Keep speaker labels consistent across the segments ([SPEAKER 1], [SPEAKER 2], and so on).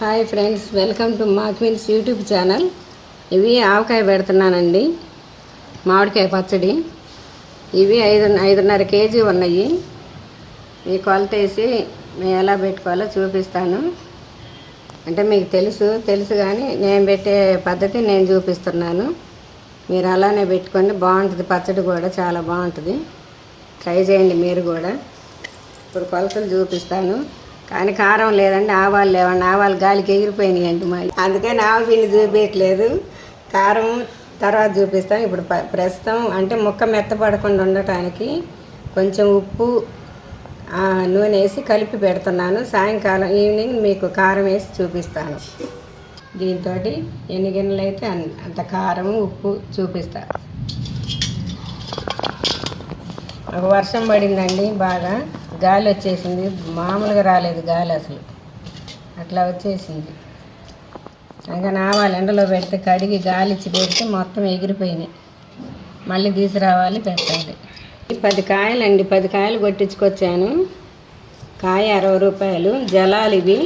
[SPEAKER 1] Hi friends, welcome to Macmins YouTube channel. ఇవి ఆవకాయ పెడుతున్నానండి, మామిడికాయ పచ్చడి. ఇవి 5.5 కేజీ ఉన్నాయి. ఈ కొలత వేసి మేము ఎలా పెట్టుకోవాలో చూపిస్తాను. అంటే మీకు తెలుసు కానీ నేను పెట్టే పద్ధతి నేను చూపిస్తున్నాను. మీరు అలానే పెట్టుకోండి, బాగుంటుంది. పచ్చడి కూడా చాలా బాగుంటుంది. ట్రై చేయండి మీరు కూడా. ఇప్పుడు కొలతలు చూపిస్తాను. కానీ కారం లేదండి, ఆవాలు లేవండి. ఆవాలు గాలికి ఎగిరిపోయినాయండి మా. అందుకని ఆవు పిండి చూపించట్లేదు, కారం తర్వాత చూపిస్తాను. ఇప్పుడు ప్రస్తుతం అంటే ముక్క మెత్తపడకుండా ఉండటానికి కొంచెం ఉప్పు నూనె వేసి కలిపి పెడుతున్నాను. సాయంకాలం ఈవినింగ్ మీకు కారం వేసి చూపిస్తాను. దీంతో ఎన్ని గిన్నెలు అయితే అంత కారం ఉప్పు చూపిస్తాను. ఒక వర్షం పడిందండి, బాగా గాలి వచ్చేసింది. మామూలుగా రాలేదు గాలి, అసలు అట్లా వచ్చేసింది. ఇంకా ఆవాలు ఎండలో పెడితే కడిగి గాలి ఇచ్చి పెడితే మొత్తం ఎగిరిపోయినాయి. మళ్ళీ తీసుకురావాలి, పెట్టాలి. 10 కాయలండి, 10 కాయలు కొట్టించుకొచ్చాను. కాయ 60 రూపాయలు. జలాలు ఇవి,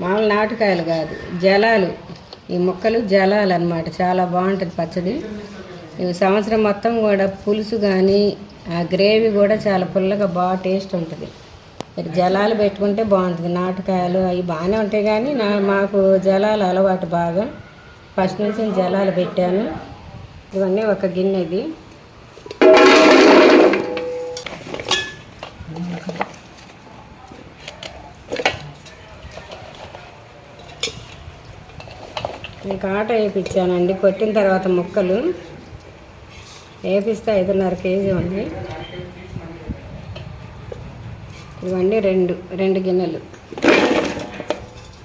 [SPEAKER 1] మామూలు నాటుకాయలు కాదు, జలాలు. ఈ ముక్కలు జలాలు అన్నమాట. చాలా బాగుంటుంది పచ్చడి. ఇవి సంవత్సరం మొత్తం కూడా పులుసు కానీ ఆ గ్రేవీ కూడా చాలా పుల్లగా బాగా టేస్ట్ ఉంటుంది. మీరు జలాలు పెట్టుకుంటే బాగుంటుంది. నాటుకాయలు అవి బాగానే ఉంటాయి కానీ మాకు జలాలు అలవాటు బాగా. ఫస్ట్ నుంచి జలాలు పెట్టాను. ఇవన్నీ ఒక గిన్నె. ఇది మీకు ఆట వేయించానండి, కొట్టిన తర్వాత ముక్కలు వేపిస్తే 5.5 కేజీ ఉంది. ఇవ్వండి రెండు గిన్నెలు.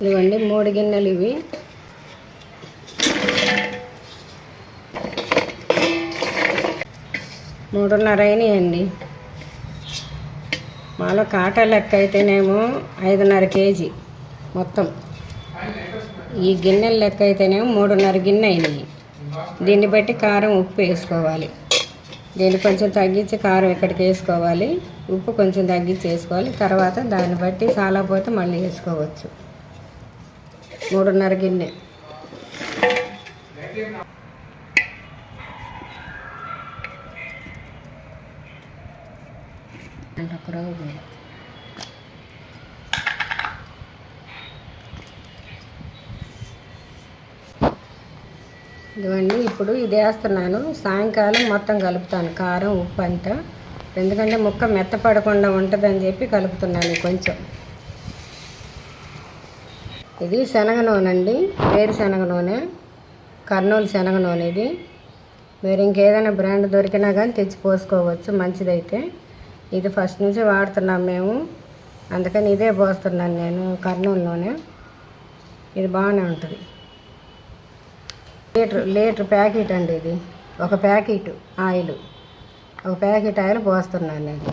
[SPEAKER 1] ఇవ్వండి 3 గిన్నెలు. ఇవి 3.5 అయినాయండి. మాలో కాటా లెక్క అయితేనేమో 5.5 కేజీ మొత్తం. ఈ గిన్నెల లెక్క అయితేనేమో 3.5 గిన్నె అయినాయి. దీన్ని బట్టి కారం ఉప్పు వేసుకోవాలి. దీన్ని కొంచెం తగ్గించి కారం ఇక్కడికి వేసుకోవాలి, ఉప్పు కొంచెం తగ్గించి వేసుకోవాలి. తర్వాత దాన్ని బట్టి చాలా పోతే మళ్ళీ వేసుకోవచ్చు. 3.5 గిన్నె. అంటే ఒక రోజు ఇదిగోండి. ఇప్పుడు ఇది వేస్తున్నాను. సాయంకాలం మొత్తం కలుపుతాను, కారం ఉప్పు అంతా. ఎందుకంటే ముక్క మెత్తపడకుండా ఉంటుందని చెప్పి కలుపుతున్నాను కొంచెం. ఇది శనగ నూనె అండి, వేరుశనగ నూనె, కర్నూలు శనగ నూనె. ఇది మీరు ఇంకేదైనా బ్రాండ్ దొరికినా కానీ తెచ్చి పోసుకోవచ్చు, మంచిదైతే. ఇది ఫస్ట్ నుంచి వాడుతున్నాం మేము, అందుకని ఇదే పోస్తున్నాను నేను, కర్నూలు నూనె. ఇది బాగానే ఉంటుంది. లీటర్ ప్యాకెట్ అండి ఇది. ఒక ప్యాకెట్ ఆయిల్, ఒక ప్యాకెట్ ఆయిల్ పోస్తున్నాను నేను.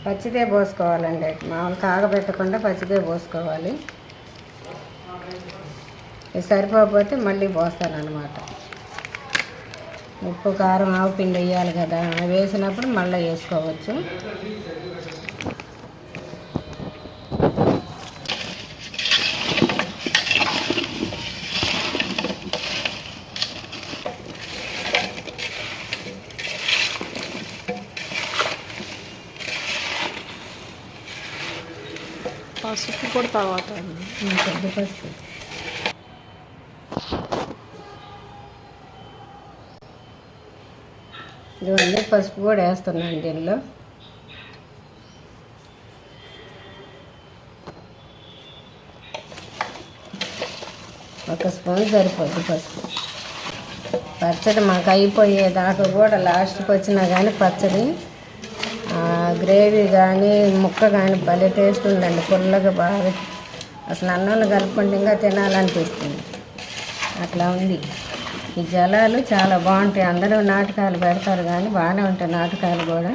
[SPEAKER 1] పచ్చిదే పోసుకోవాలండి, మామూలు కాగబెట్టకుండా పచ్చిదే పోసుకోవాలి. ఇది సరిపోకపోతే మళ్ళీ పోస్తాను అన్నమాట. ఉప్పు కారం ఆవు పిండి వేయాలి కదా, అవి వేసినప్పుడు మళ్ళీ వేసుకోవచ్చు.
[SPEAKER 2] పసుపు కూడా తర్వాత
[SPEAKER 1] పెద్ద పసుపు. ఇదిగోండి పసుపు కూడా వేస్తున్నాను దీనిలో. ఒక స్పూన్ సరిపోద్ది పసుపు. పచ్చడి మాకు అయిపోయేదాకా కూడా లాస్ట్కి వచ్చినా కానీ పచ్చడి గ్రేవీ కానీ ముక్క కానీ భలే టేస్ట్ ఉందండి, పుల్లగా బాగా. అసలు అన్నంలో కలుపుకుంటే ఇంకా తినాలనిపిస్తుంది, అట్లా ఉంది. ఈ జలాలు చాలా బాగుంటాయి. అందరూ నాటకాలు పెడతారు కానీ బాగానే ఉంటాయి నాటకాలు కూడా.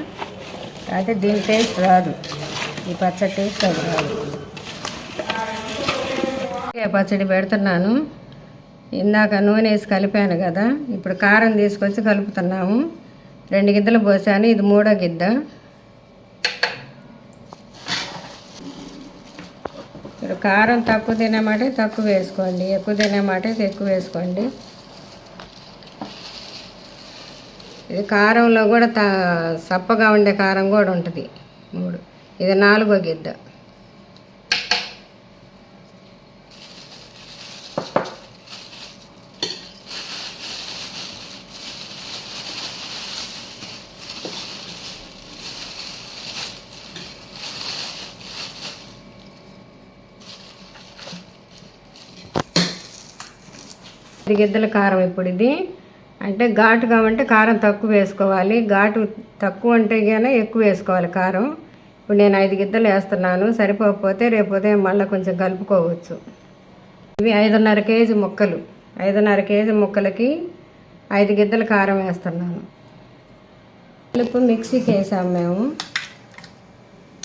[SPEAKER 1] అయితే దీని టేస్ట్ రాదు, ఈ పచ్చడి టేస్ట్ అది రాదు. పచ్చడి పెడుతున్నాను. ఇందాక నూనె వేసి కలిపాను కదా, ఇప్పుడు కారం తీసుకొచ్చి కలుపుతున్నాము. 2 గిద్దలు పోసాను, ఇది 3వ గిద్ద. మీరు కారం తక్కువ తినేమాట తక్కువ వేసుకోండి, ఎక్కువ తినేమాట ఎక్కువ వేసుకోండి. ఇది కారంలో కూడా సప్పగా ఉండే కారం కూడా ఉంటుంది. 3 ఇది 4వ గిద్ద. గిద్దల కారం ఇప్పుడు ఇది అంటే ఘాటుగా ఉంటే కారం తక్కువ వేసుకోవాలి, ఘాటు తక్కువ అంటే కానీ ఎక్కువ వేసుకోవాలి కారం. ఇప్పుడు నేను 5 గిద్దలు వేస్తున్నాను, సరిపోకపోతే రేపు ఉదయం మళ్ళీ కొంచెం కలుపుకోవచ్చు. ఇవి 5.5 కేజీ ముక్కలు, 5.5 కేజీ ముక్కలకి 5 గిద్దల కారం వేస్తున్నాను. కలుపు మిక్సీకి వేసాము మేము.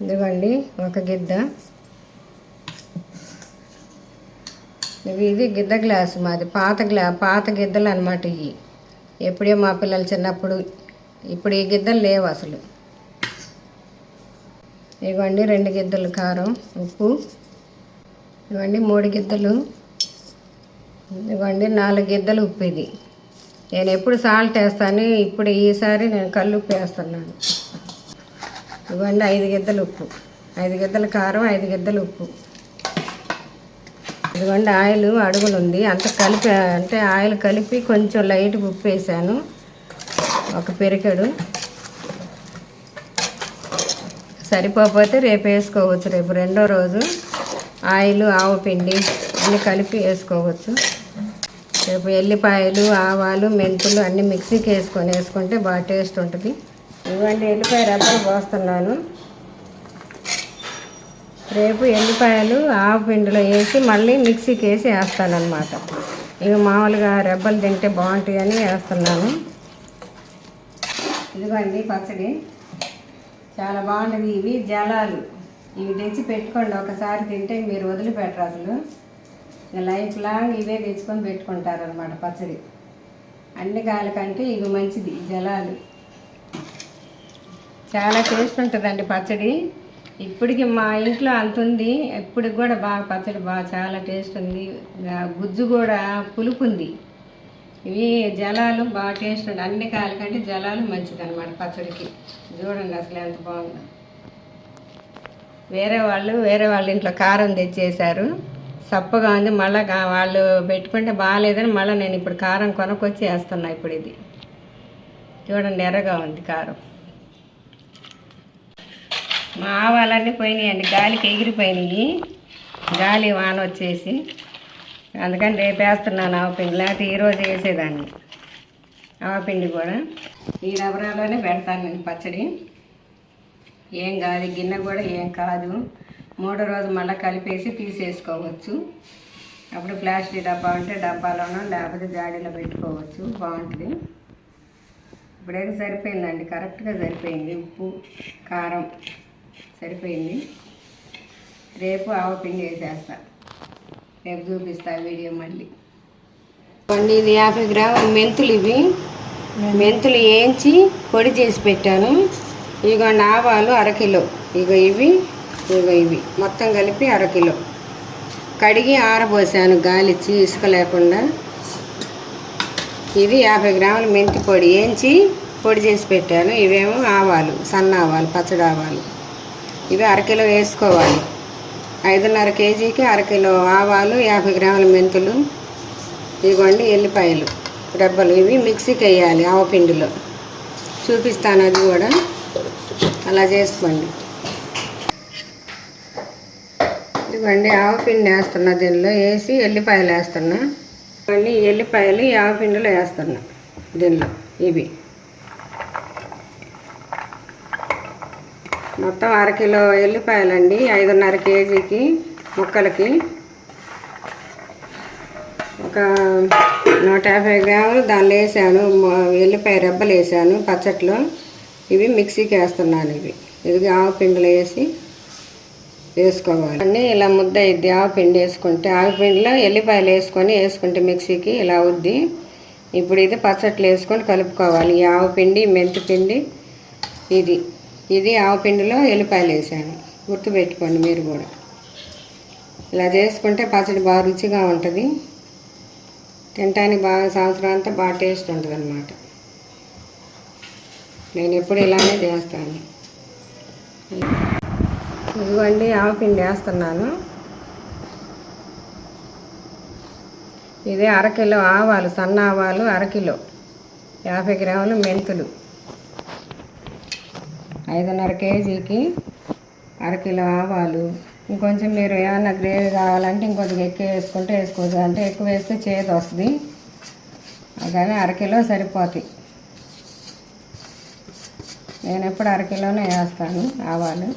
[SPEAKER 1] ఇదిగోండి 1 గిద్ద. ఇది గిద్ద గ్లాసు మాది, పాత గిద్దలు అనమాట ఇవి. ఎప్పుడే మా పిల్లలు చిన్నప్పుడు, ఇప్పుడు ఈ గిద్దలు లేవు అసలు. ఇవ్వండి 2 గిద్దలు కారం, ఉప్పు. ఇవ్వండి 3 గిద్దలు. ఇవ్వండి 4 గిద్దలు ఉప్పు. ఇది నేను ఎప్పుడు సాల్ట్ వేస్తాను, ఇప్పుడు ఈసారి నేను కల్లుప్పు వేస్తున్నాను. ఇవ్వండి 5 గిద్దలు ఉప్పు, 5 గిద్దల కారం, 5 గిద్దలు ఉప్పు. ఇదిగోండి ఆయిల్ అడుగులు ఉంది, అంత కలిపి అంటే ఆయిల్ కలిపి కొంచెం లైట్గా ఉప్పు వేసాను, 1 పిరికెడు. సరిపోతే రేపు వేసుకోవచ్చు, రేపు 2వ రోజు ఆయిల్ ఆవు పిండి అన్నీ కలిపి వేసుకోవచ్చు. రేపు ఎల్లిపాయలు, ఆవాలు, మెంతులు అన్నీ మిక్సీకి వేసుకుంటే బాగా టేస్ట్ ఉంటుంది. ఇవ్వండి ఎల్లిపాయ రబ్బలు పోస్తున్నాను. రేపు ఎల్లిపాయలు ఆవు పిండిలో వేసి మళ్ళీ మిక్సీకి వేసి వేస్తానన్నమాట. ఇవి మామూలుగా రెబ్బలు తింటే బాగుంటాయని వేస్తున్నాను. ఇదిగోండి పచ్చడి చాలా బాగుంటుంది. ఇవి జలాలు, ఇవి తెచ్చి పెట్టుకోండి, ఒకసారి తింటే మీరు వదిలిపెట్టరు అసలు. లైఫ్ లాంగ్ ఇవే తెచ్చుకొని పెట్టుకుంటారు అనమాట పచ్చడి. అన్ని కాయలకంటే ఇవి మంచిది, జలాలు. చాలా టేస్ట్ ఉంటుందండి పచ్చడి. ఇప్పటికి మా ఇంట్లో అంత ఉంది, ఇప్పటికి కూడా బాగా పచ్చడి బాగా చాలా టేస్ట్ ఉంది. గుజ్జు కూడా పులుపు ఉంది. ఇవి జలాలు బాగా టేస్ట్ ఉంది. అన్ని కాయల కంటే జలాలు మంచిది అనమాట పచ్చడికి. చూడండి అసలు ఎంత బాగుందో. వేరే వాళ్ళ ఇంట్లో కారం తెచ్చేసారు, సప్పగా ఉంది. మళ్ళీ వాళ్ళు పెట్టుకుంటే బాగాలేదని మళ్ళీ నేను ఇప్పుడు కారం కొనుక్కొచ్చి వేస్తున్నా. ఇప్పుడు ఇది చూడండి ఎర్రగా ఉంది కారం. మా ఆవాలన్నీ పోయినాయండి, గాలికి ఎగిరిపోయినాయి, గాలి వాన వచ్చేసి. అందుకని రేపు వేస్తున్నాను ఆవపిండి, లేకపోతే ఈరోజు వేసేదాన్ని ఆవపిండి కూడా. ఈ డబరాలోనే పెడతాను నేను పచ్చడి. ఏం కాదు, గిన్నె కూడా ఏం కాదు. 3వ రోజు మళ్ళీ కలిపేసి తీసేసుకోవచ్చు. అప్పుడు ప్లాస్టిక్ డబ్బా ఉంటే డబ్బాలోనో లేకపోతే జాడీలో పెట్టుకోవచ్చు, బాగుంటుంది. ఇప్పుడైతే సరిపోయిందండి, కరెక్ట్గా సరిపోయింది. ఉప్పు కారం సరిపోయింది. రేపు ఆవపిండి వేసేస్తా, రేపు చూపిస్తా వీడియో మళ్ళీ. ఇది 50 గ్రాముల మెంతులు. ఇవి మెంతులు వేయించి పొడి చేసి పెట్టాను. ఇదిగోండి ఆవాలు 1/2 కిలో. ఇవి మొత్తం కలిపి 1/2 కిలో. కడిగి ఆరబోసాను గాలిచ్చి, ఇసుక లేకుండా. ఇది 50 గ్రాముల మెంతి పొడి వేయించి పొడి చేసి పెట్టాను. ఇవేమో ఆవాలు, సన్న ఆవాలు, పచ్చడి ఆవాలు. ఇవి 1/2 కిలో వేసుకోవాలి. 5.5 కేజీకి 1/2 కిలో ఆవాలు, 50 గ్రాముల మెంతులు. ఇదిగోండి ఎల్లిపాయలు రెబ్బలు. ఇవి మిక్సీకి వేయాలి ఆవపిండిలో, చూపిస్తాను అది కూడా. అలా చేసుకోండి. ఇదిగోండి ఆవపిండి వేస్తున్నా, దీనిలో వేసి ఎల్లిపాయలు వేస్తున్నా. ఇవన్నీ ఎల్లిపాయలు ఈ ఆవపిండిలో వేస్తున్నా దీనిలో. ఇవి మొత్తం 1/2 కిలో ఎల్లిపాయలండి, 5.5 కేజీకి ముక్కలకి. ఒక 150 గ్రాములు దానిలో వేసాను, ఎల్లిపాయ రెబ్బలు వేసాను పచ్చట్లో. ఇవి మిక్సీకి వేస్తున్నాను. ఇది ఆవపిండిలో వేసుకోవాలి. అన్నీ ఇలా ముద్ద అయింది. ఆవపిండి వేసుకుంటే, ఆవపిండిలో ఎల్లిపాయలు వేసుకుంటే మిక్సీకి ఇలా అవుద్ది. ఇప్పుడు ఇది పచ్చట్లు వేసుకొని కలుపుకోవాలి. ఈ ఆవపిండి, మెంతిపిండి, ఇది ఆవపిండిలో ఎల్లిపాయలు వేసాను, గుర్తుపెట్టుకోండి మీరు కూడా. ఇలా చేసుకుంటే పచ్చడి బాగా రుచిగా ఉంటుంది, తినటానికి బాగా సంవత్సరం అంతా బాగా టేస్ట్ ఉంటుంది అన్నమాట. నేను ఎప్పుడు ఇలానే చేస్తాను. ఇదిగోండి ఆవపిండి వేస్తున్నాను. ఇది అరకిలో ఆవాలు, సన్న ఆవాలు అరకిలో, 50 గ్రాములు మెంతులు. 5.5 కేజీకి అరకిలో ఆవాలు. ఇంకొంచెం మీరు ఏమన్నా గ్రేవీ కావాలంటే ఇంకొంచెం ఎక్కువ వేసుకుంటే వేసుకోవచ్చు, అంటే ఎక్కువ వేస్తే చేదు వస్తుంది, కానీ అరకిలో సరిపోతాయి. నేను ఎప్పుడు అరకిలోనే వేస్తాను ఆవాలు.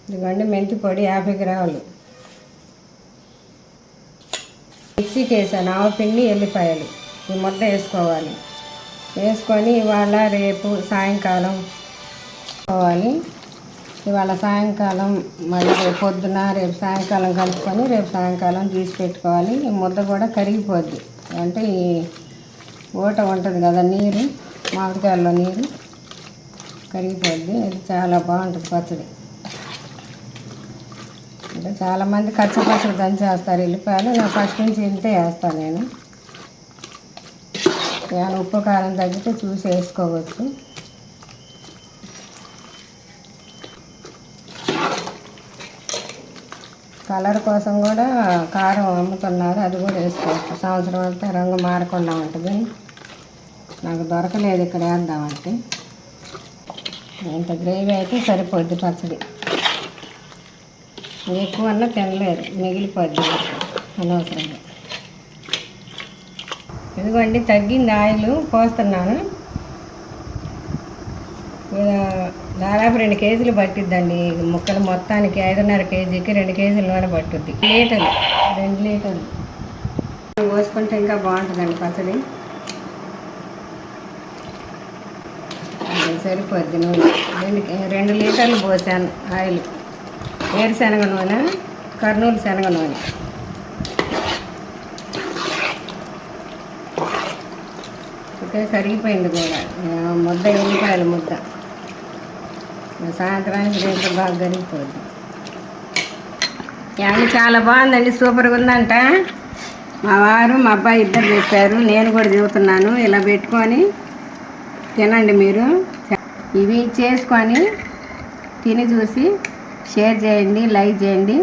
[SPEAKER 1] ఇదిగోండి మెంతి పొడి 50 గ్రాములు. మిక్సీకి వేసాను ఆవపిండి, ఎల్లిపాయలు. ఈ ముద్ద వేసుకోవాలి. వేసుకొని ఇవాళ రేపు సాయంకాలం పోవాలి. ఇవాళ సాయంకాలం మళ్ళీ రేపు పొద్దున రేపు సాయంకాలం కలుపుకొని రేపు సాయంకాలం తీసి పెట్టుకోవాలి. ఈ ముద్ద కూడా కరిగిపోద్ది, అంటే ఈ ఊట ఉంటుంది కదా నీరు, మామిడికాయల్లో నీరు కరిగిపోద్ది. ఇది చాలా బాగుంటుంది పచ్చడి. అంటే చాలామంది పచ్చడి దంచేస్తారు ఎల్లిపాయలు, నేను ఫస్ట్ నుంచి ఇంతే వేస్తాను. నేను ఏమైనా ఉప్పు కారం తగ్గితే చూసి వేసుకోవచ్చు. కలర్ కోసం కూడా కారం అమ్ముతున్నారు, అది కూడా వేసుకోవచ్చు. సంవత్సరం అంతా రంగు మారకుండా ఉంటుంది. నాకు దొరకలేదు ఇక్కడ వేద్దామంటే. ఇంత గ్రేవీ అయితే సరిపోద్ది పచ్చడి. ఎక్కువ అన్నా తినలేరు, మిగిలిపోద్ది అనవసరంగా. ఇదిగోండి తగ్గింది ఆయిల్ పోస్తున్నాను. దాదాపు 2 కేజీలు పట్టిద్దండి ముక్కలు మొత్తానికి. 5.5 కేజీకి 2 కేజీల నూనె పట్టుద్ది. 2 లీటర్లు పోసుకుంటే ఇంకా బాగుంటుందండి పచ్చడి. సరిపోద్ది నూనె. 2 లీటర్లు పోసాను ఆయిల్. వేరుశనగ నూనె, కర్నూలు శనగ నూనె. ఓకే, కరిగిపోయింది కూడా ముద్ద, ఎల్లిపాయల ముద్ద. సాయంత్రానికి రేపు బాగా కరిగిపోద్ది. కానీ చాలా బాగుందండి, సూపర్గా ఉందంట. మా వారు మా అబ్బాయి ఇద్దరు చెప్పారు, నేను కూడా చెబుతున్నాను. ఇలా పెట్టుకొని తినండి మీరు. ఇవి చేసుకొని తిని చూసి షేర్ చేయండి, లైక్ చేయండి,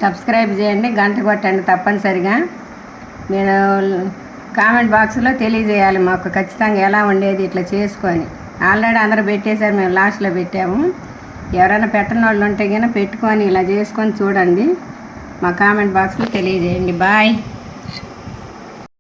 [SPEAKER 1] సబ్స్క్రైబ్ చేయండి, గంట కొట్టండి తప్పనిసరిగా. మీరు కామెంట్ బాక్స్లో తెలియజేయాలి మాకు ఖచ్చితంగా ఎలా ఉండేది ఇట్లా చేసుకొని. ఆల్రెడీ అందరూ పెట్టేశారు, మేము లాస్ట్లో పెట్టాము. ఎవరైనా పెట్టని వాళ్ళు ఉంటే కనుక పెట్టుకొని ఇలా చేసుకొని చూడండి. మా కామెంట్ బాక్స్లో తెలియజేయండి. బాయ్.